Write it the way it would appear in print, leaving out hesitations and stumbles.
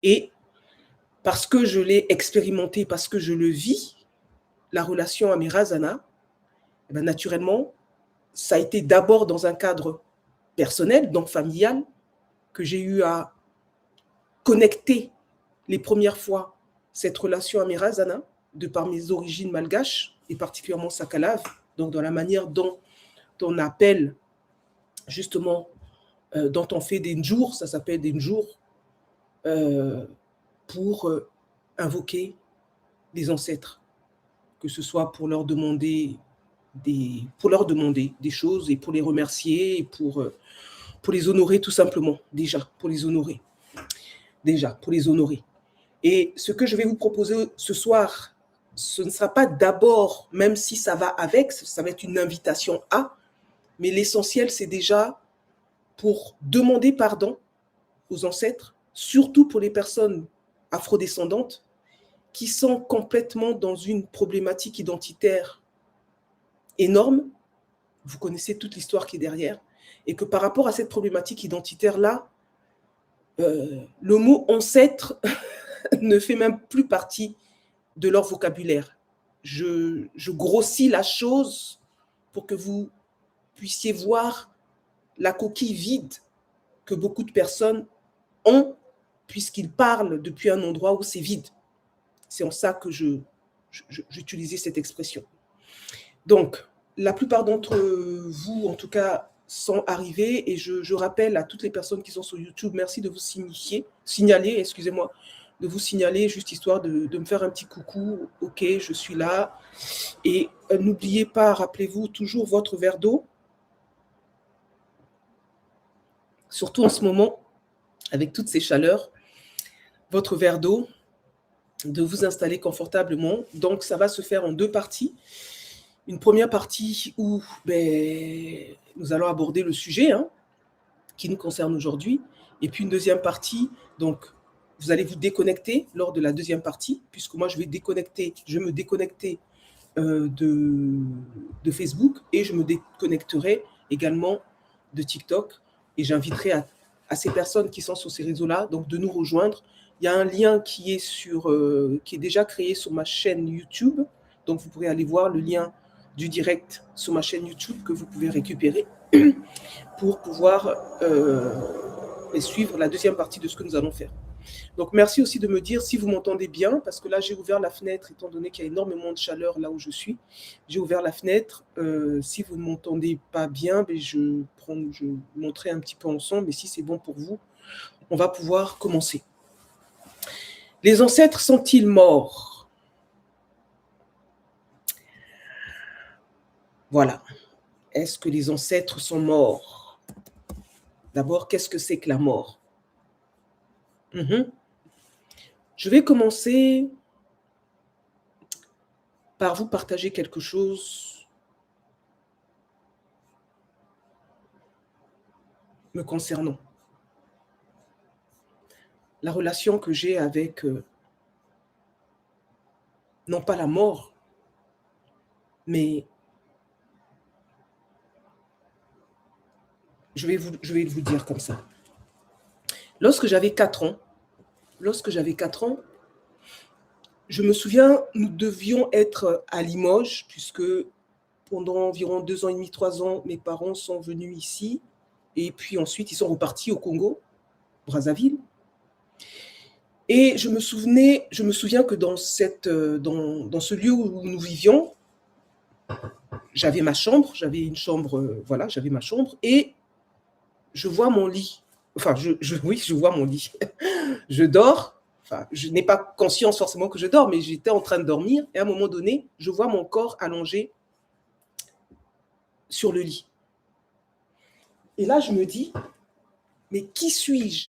Et parce que je l'ai expérimenté, parce que je le vis, la relation Amira-Zana, eh ben, naturellement, ça a été d'abord dans un cadre personnel, donc familial, que j'ai eu à connecter les premières fois cette relation Amira-Zana, de par mes origines malgaches, et particulièrement sakalaves, donc dans la manière dont on appelle justement, dont on fait des njour, ça s'appelle des njour, pour invoquer les ancêtres, que ce soit pour leur demander des choses et pour les remercier et pour les honorer tout simplement, déjà, pour les honorer. Déjà, pour les honorer. Et ce que je vais vous proposer ce soir, ce ne sera pas d'abord, même si ça va avec, ça va être une invitation à, mais l'essentiel, c'est déjà pour demander pardon aux ancêtres, surtout pour les personnes afrodescendantes qui sont complètement dans une problématique identitaire énorme. Vous connaissez toute l'histoire qui est derrière, et que par rapport à cette problématique identitaire-là, le mot ancêtre ne fait même plus partie de leur vocabulaire. Je grossis la chose pour que vous puissiez voir la coquille vide que beaucoup de personnes ont, puisqu'ils parlent depuis un endroit où c'est vide. C'est en ça que j'utilisais cette expression. Donc, la plupart d'entre vous, en tout cas, sont arrivés, et je rappelle à toutes les personnes qui sont sur YouTube, merci de vous signaler, excusez-moi, de vous signaler, juste histoire de me faire un petit coucou. Ok, je suis là. Et n'oubliez pas, rappelez-vous toujours votre verre d'eau, surtout en ce moment, avec toutes ces chaleurs, votre verre d'eau, de vous installer confortablement. Donc, ça va se faire en deux parties. Une première partie où nous allons aborder le sujet qui nous concerne aujourd'hui. Et puis une deuxième partie, donc vous allez vous déconnecter lors de la deuxième partie, puisque moi je vais me déconnecter de Facebook, et je me déconnecterai également de TikTok. Et j'inviterai à ces personnes qui sont sur ces réseaux-là donc de nous rejoindre. Il y a un lien qui est déjà créé sur ma chaîne YouTube. Donc vous pourrez aller voir le lien du direct sur ma chaîne YouTube que vous pouvez récupérer pour pouvoir suivre la deuxième partie de ce que nous allons faire. Donc merci aussi de me dire si vous m'entendez bien, parce que là j'ai ouvert la fenêtre, étant donné qu'il y a énormément de chaleur là où je suis. J'ai ouvert la fenêtre. Si vous ne m'entendez pas bien, je montrerai un petit peu ensemble, mais si c'est bon pour vous, on va pouvoir commencer. Les ancêtres sont-ils morts? Voilà. Est-ce que les ancêtres sont morts? D'abord, qu'est-ce que c'est que la mort? Je vais commencer par vous partager quelque chose me concernant. La relation que j'ai avec, non pas la mort, mais je vais vous dire comme ça. Lorsque j'avais 4 ans, je me souviens, nous devions être à Limoges, puisque pendant environ 2 ans et demi, 3 ans, mes parents sont venus ici, et puis ensuite ils sont repartis au Congo, Brazzaville. Et je me souviens que dans ce lieu où nous vivions, j'avais ma chambre, j'avais ma chambre, et je vois mon lit. Enfin, oui, je vois mon lit. Je dors, enfin, je n'ai pas conscience forcément que je dors, mais j'étais en train de dormir, et à un moment donné, je vois mon corps allongé sur le lit. Et là, je me dis, mais qui suis-je?